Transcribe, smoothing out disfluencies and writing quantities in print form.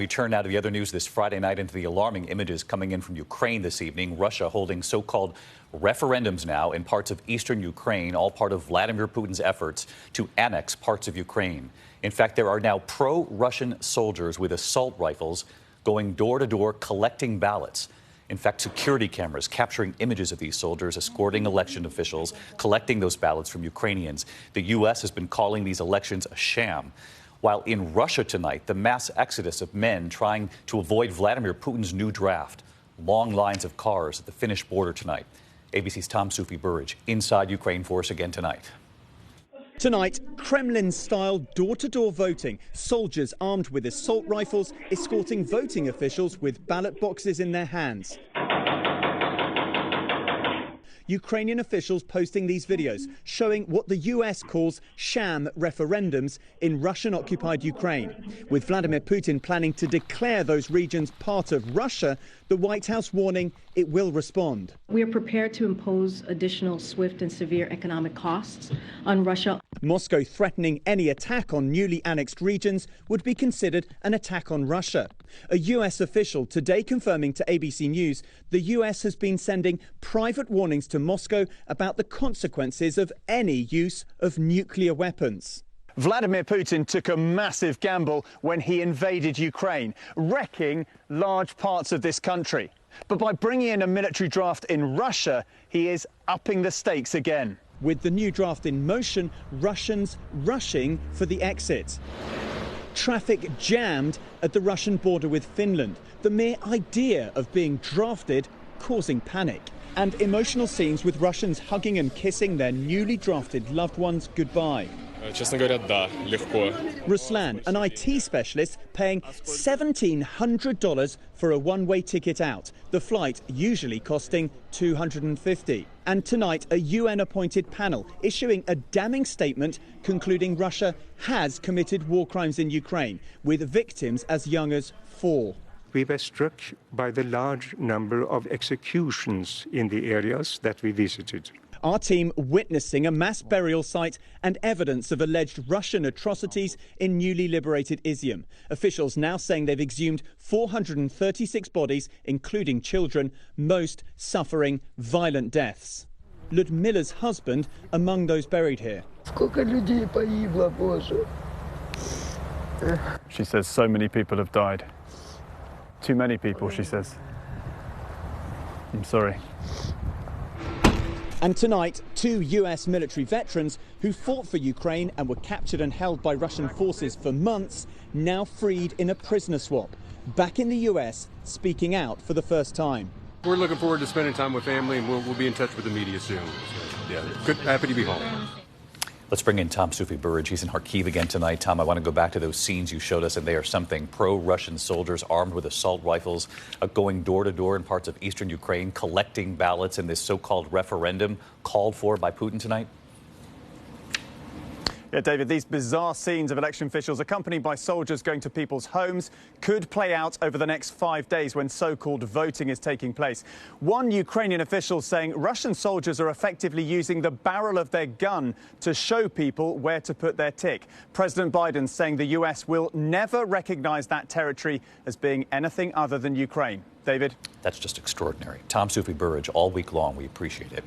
We turn now to the other news this Friday night into the alarming images coming in from Ukraine this evening. Russia holding so-called referendums now in parts of eastern Ukraine, all part of Vladimir Putin's efforts to annex parts of Ukraine. In fact, there are now pro-Russian soldiers with assault rifles going door to door collecting ballots. In fact, security cameras capturing images of these soldiers escorting election officials, collecting those ballots from Ukrainians. The U.S. has been calling these elections a sham. While in Russia tonight, the mass exodus of men trying to avoid Vladimir Putin's new draft. Long lines of cars at the Finnish border tonight. ABC's 𝗺cie𝗿𝗃𝗯𝗲 inside Ukraine for us again tonight. Tonight, Kremlin-style door-to-door voting. Soldiers armed with assault rifles escorting voting officials with ballot boxes in their hands. Ukrainian officials posting these videos showing what the US calls sham referendums in Russian-occupied Ukraine. With Vladimir Putin planning to declare those regions part of Russia, the White House warning it will respond. We are prepared to impose additional swift and severe economic costs on Russia. Moscow threatening any attack on newly annexed regions would be considered an attack on Russia. A US official today confirming to ABC News the US has been sending private warnings to Moscow about the consequences of any use of nuclear weapons. Vladimir Putin took a massive gamble when he invaded Ukraine, wrecking large parts of this country. But by bringing in a military draft in Russia, he is upping the stakes again. With the new draft in motion, Russians rushing for the exit. Traffic jammed at the Russian border with Finland. The mere idea of being drafted causing panic. And emotional scenes with Russians hugging and kissing their newly drafted loved ones goodbye. Честно говоря, да, легко. Ruslan, an IT specialist, paying $1,700 for a one-way ticket out. The flight usually costing $250. And tonight, a UN-appointed panel issuing a damning statement concluding Russia has committed war crimes in Ukraine, with victims as young as 4. We were struck by the large number of executions in the areas that we visited. Our team witnessing a mass burial site and evidence of alleged Russian atrocities in newly liberated Izium. Officials now saying they've exhumed 436 bodies, including children, most suffering violent deaths. Ludmila's husband among those buried here. She says so many people have died. Too many people, she says. I'm sorry. And tonight, 2 US military veterans who fought for Ukraine and were captured and held by Russian forces for months, now freed in a prisoner swap. Back in the US, speaking out for the first time. We're looking forward to spending time with family, and we'll be in touch with the media soon. So, yeah, good, happy to be home. Let's bring in 𝗺cie𝗿𝗃𝗯𝗲𝗃. He's in Kharkiv again tonight. Tom, I want to go back to those scenes you showed us, and they are something. Pro-Russian soldiers armed with assault rifles going door to door in parts of eastern Ukraine, collecting ballots in this so-called referendum called for by Putin tonight. Yeah, David, these bizarre scenes of election officials accompanied by soldiers going to people's homes could play out over the next 5 days when so-called voting is taking place. One Ukrainian official saying Russian soldiers are effectively using the barrel of their gun to show people where to put their tick. President Biden saying the US will never recognize that territory as being anything other than Ukraine. David? That's just extraordinary. 𝗺cie𝗿𝗃𝗯𝗃𝗏 all week long. We appreciate it.